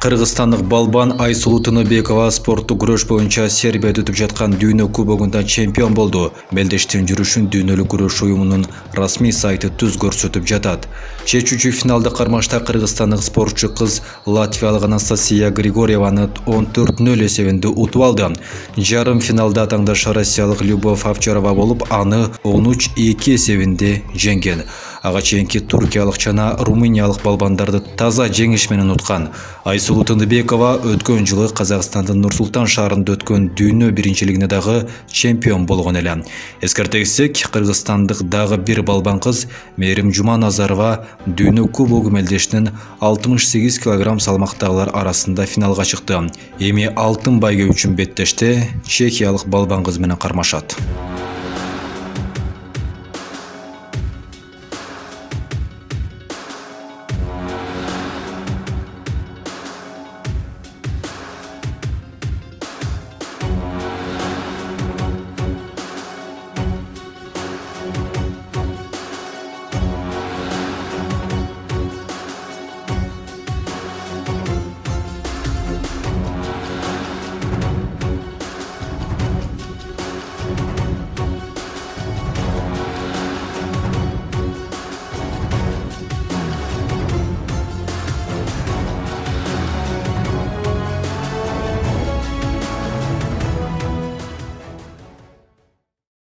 Кыргызстандык балбан Айсулуу Тыныбекова спорттук күрөш боюнча Сербияда өтүп жаткан дүйнө кубогунда чемпион болду. Мелдештин жүрүшүн дүйнөлүк күрөш уюмунун расмий сайты түз көрсөтүп жатат. Чечүүчү финалда кармашта кыргызстандык спортчу кыз латвиялык Анастасия Григорьеваны 14-0 эсебинде утуп алды. Жарым финалда атаңдаш россиялык Любовь Овчарова болуп, аны 13-2 эсебинде жеңген. Ага чейинки туркиялык жана румыниялык балбандарды таза жеңиш менен уткан. Айсулуу Тыныбекова өткөн жылы Казакстандын Нур-Султан шаарында өткөн дүйнө биринчилигине дагы чемпион болгон эле. Эскерте кетсек, кыргызстандык дагы бир балбан кыз Мээрим Жуманазарова дүйнө кубогу мелдешинин 68 кг салмактагылар арасында финалга чыкты. Эми алтын байге үчүн беттеште чехиялык балбан кыз менен кармашат.